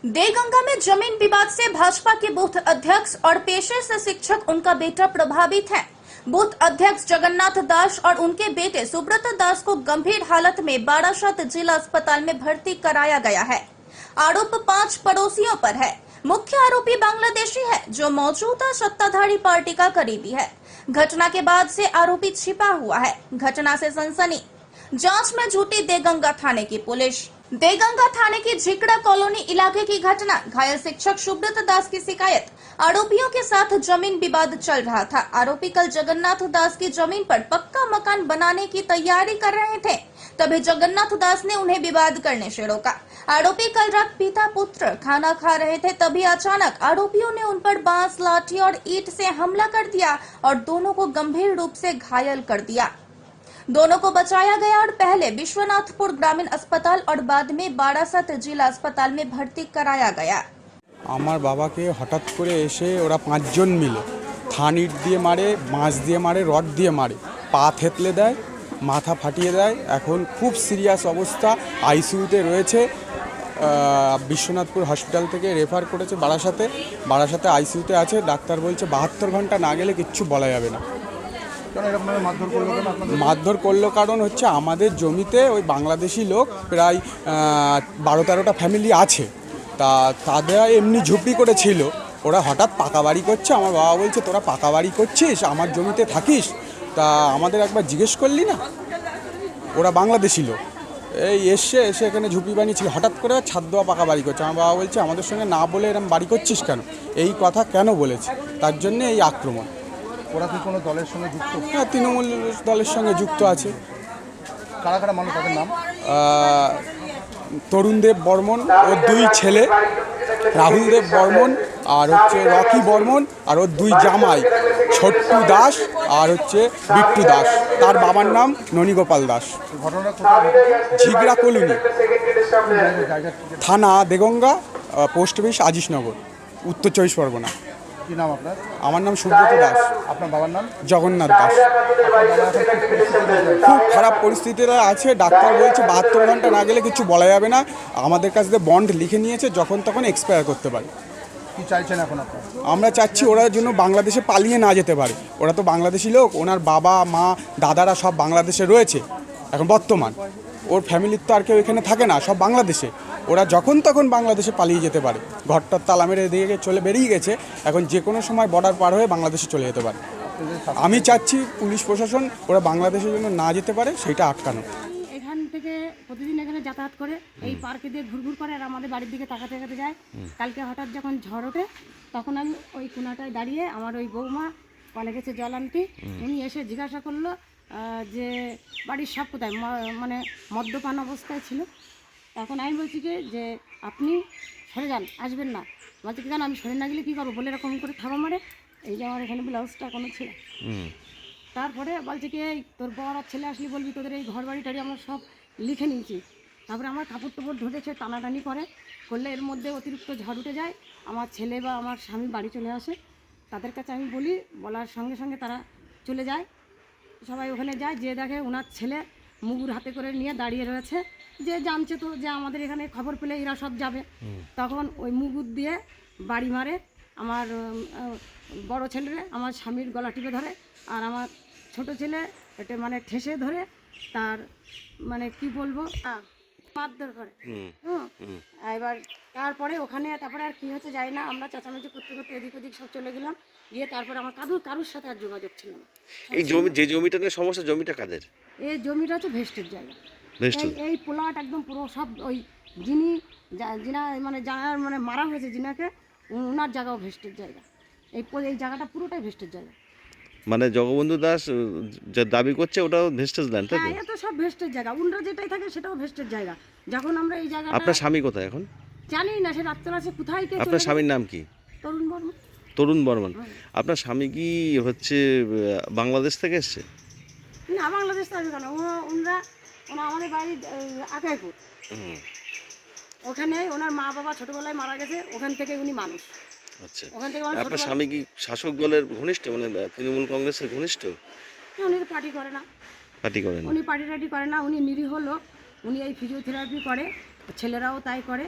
देगंगा में जमीन विवाद से भाजपा के बूथ अध्यक्ष और पेशे से शिक्षक उनका बेटा प्रभावित है। बूथ अध्यक्ष जगन्नाथ दास और उनके बेटे सुब्रत दास को गंभीर हालत में बारासात जिला अस्पताल में भर्ती कराया गया है। आरोप 5 पड़ोसियों पर है। मुख्य आरोपी बांग्लादेशी है जो मौजूदा सत्ताधारी पार्टी का करीबी है। घटना के बाद से आरोपी छिपा हुआ है। घटना से सनसनी, जांच में जुटी देगंगा थाने की पुलिस। देगंगा थाने की झिकड़ा कॉलोनी इलाके की घटना। घायल शिक्षक सुब्रत दास की शिकायत। आरोपियों के साथ जमीन विवाद चल रहा था। आरोपी कल जगन्नाथ दास की जमीन पर पक्का मकान बनाने की तैयारी कर रहे थे, तभी जगन्नाथ दास ने उन्हें विवाद करने से रोका। आरोपी कल रात पिता पुत्र खाना खा रहे थे, तभी अचानक आरोपियों ने उन पर बांस, लाठी और ईंट से हमला कर दिया और दोनों को गंभीर रूप से घायल कर दिया। दोनों को बचाया गया और पहले विश्वनाथपुर ग्रामीण अस्पताल और बाद में बारासात जिला अस्पताल में भर्ती कराया गया। আমার বাবাকে হঠাৎ করে এসে ওরা 5 জন মিলে থান ইট দিয়ে মারে, বাঁশ দিয়ে মারে, রড দিয়ে মারে, পা থেতলে দেয়, মাথা ফাটিয়ে দেয়। এখন খুব সিরিয়াস অবস্থা, আইসিইউতে রয়েছে। বিশ্বনাথপুর হসপিটাল থেকে রেফার করেছে বারাসাতে আইসিইউতে আছে। ডাক্তার বলছে 72 ঘন্টা না গেলে কিচ্ছু বলা যাবে না। মারধর করলো কারণ হচ্ছে আমাদের জমিতে ওই বাংলাদেশি লোক প্রায় 12-13টা ফ্যামিলি আছে, তা তাদের এমনি ঝুপড়ি করেছিল। ওরা হঠাৎ পাকা বাড়ি করছে। আমার বাবা বলছে তোরা পাকা বাড়ি করছিস, আমার জমিতে থাকিস, তা আমাদের একবার জিজ্ঞেস করলি না? ওরা বাংলাদেশি লোক এই এসে এখানে ঝুপড়ি বানিয়েছিল, হঠাৎ করে ছাদ দেওয়া পাকা বাড়ি করছে। আমার বাবা বলছে আমাদের সঙ্গে না বলে এরকম বাড়ি করছিস কেন, এই কথা কেন বলেছে, তার জন্য এই আক্রমণ। ওরা কি কোনো দলের সঙ্গে যুক্ত? হ্যাঁ, তৃণমূল দলের সঙ্গে যুক্ত আছে। কারা কারা মানুষ, তাদের নাম? তরুণ দেব বর্মন, ওর 2 ছেলে, রাহুল দেব বর্মন আর হচ্ছে রকি বর্মন, আর ওর 2 জামাই ছোট্টু দাস আর হচ্ছে বিট্টু দাস। তার বাবার নাম ননীগোপাল দাস। ঘটনা কোথায়? ঝিগড়া কলোনি, থানা দেগঙ্গা, পোস্ট অফিস আজিসনগর, উত্তর 24 পরগনা। কি নাম আপনার? আমার নাম সুব্রত দাস। আপনার বাবার নাম? জগন্নাথ দাস। খুব খারাপ পরিস্থিতিতে আছে। ডাক্তার বলছে 72 ঘন্টা না গেলে কিছু বলা যাবে না। আমাদের কাছ থেকে বন্ড লিখে নিয়েছে, যখন তখন এক্সপায়ার করতে পারে। কি চাইছেন এখন আপনারা? আমরা চাচ্ছি ওরা জন্য বাংলাদেশে পালিয়ে না যেতে পারে। ওরা তো বাংলাদেশি লোক, ওনার বাবা মা দাদারা সব বাংলাদেশে রয়েছে এখন বর্তমান। ওর ফ্যামিলির তো আর কেউ এখানে থাকে না, সব বাংলাদেশে। ওরা যখন তখন বাংলাদেশে পালিয়ে যেতে পারে। ঘরটার তালা মেরে দিয়ে বেরিয়ে গেছে, এখন যে কোনো সময় বর্ডার পার হয়ে বাংলাদেশে চলে যেতে পারে। আমি চাচ্ছি পুলিশ প্রশাসন ওরা বাংলাদেশের জন্য না যেতে পারে, সেইটা আটকানো। এখান থেকে প্রতিদিন এখানে যাতায়াত করে এই পার্কে দিয়ে ঘুরঘুর করে আর আমাদের বাড়ির দিকে তাকাতে তাকাতে যায়। কালকে হঠাৎ যখন ঝড় ওঠে তখন আমি ওই কোনাটায় দাঁড়িয়ে আমার ওই বৌমা কলে গেছে জল আনতে, উনি এসে জিজ্ঞাসা করলো যে বাড়ির সব কোথায়, মানে মদ্যপান অবস্থায় ছিল। তখন আমি বলছি কি যে আপনি সরে যান, আসবেন না। বলছি কি জানো আমি সরে না গেলে কী করবো বলে এরকম করে থাবা মারে। এই যে আমার এখানে ব্লাউজটা কোনো ছিল। তারপরে বলছে কি এই তোর বর আর ছেলে আসলি বলবি তোদের এই ঘর বাড়ি টাড়ি আমরা সব লিখে নিয়েছি। তারপরে আমার কাপড় টাপড় ধরেছে, টানাটানি করলে এর মধ্যে অতিরিক্ত ঝড় উঠে যায়। আমার ছেলে বা আমার স্বামী বাড়ি চলে আসে, তাদের কাছে আমি বলার সঙ্গে সঙ্গে তারা চলে যায়। সবাই ওখানে যায়, যে দেখে ওনার ছেলে মুগুর হাতে করে নিয়ে দাঁড়িয়ে রয়েছে। যে জানছে তো যে আমাদের এখানে খবর পেলে এরা সব যাবে, তখন ওই মুগুর দিয়ে বাড়ি মারে। আমার বড় ছেলেরে আমার স্বামীর গলা টিপে ধরে, আর আমার ছোট ছেলে এটা মানে ঠেসে ধরে তার মানে কি বলবো মারধর করে। এবার তারপরে তারপরে আর কি হচ্ছে যাই না, আমরা চেঁচামেচি করতে করতে এদিক ওদিক সব চলে গেলাম। গিয়ে তারপরে আমার কারুর সাথে আর যোগাযোগ ছিল না। এই জমি, যে জমিটা নিয়ে সমস্যা, জমিটা কাদের? এই জমিটা হচ্ছে ভেস্টের জায়গা। এই প্লট একদম পুরো সব ওই যিনা মানে যার মানে মারা হয়েছে যিনাকে, ওনার জায়গাও ভেস্টের জায়গা। এই জায়গাটা পুরোটাই ভেস্টের জায়গা। মানে জগবন্ধু দাস যা দাবি করছে ওটাও ভেস্টেজ ল্যান্ড, তাই তো? হ্যাঁ, এটা সব ভেস্টের জায়গা। উনরা যেটাই থাকে সেটাও ভেস্টের জায়গা। যখন আমরা এই জায়গাটা, আপনার স্বামী কোথায় এখন? জানি না, সে রাত্রে আছে কোথায় কে। আপনার স্বামীর নাম কি? তরুণ বর্মন। তরুণ বর্মন। আপনার স্বামী কি হচ্ছে বাংলাদেশ থেকে এসছে? না, বাংলাদেশ থেকে কেন, ওনারা আমাদের বাড়ির আকাইপুর, ওখানে ওনার মা বাবা ছোটবেলায় মারা গেছে, ওখান থেকে উনি মানুষ। আচ্ছা, আপনার স্বামী কি শাসক দলের ঘনিষ্ঠ, মানে তৃণমূল কংগ্রেসের ঘনিষ্ঠ? উনি পার্টি করে না, উনি পার্টি টাটি করে না। উনি নিরীহ লোক, উনি এই ফিজিওথেরাপি করে, ছেলেরাও তাই করে।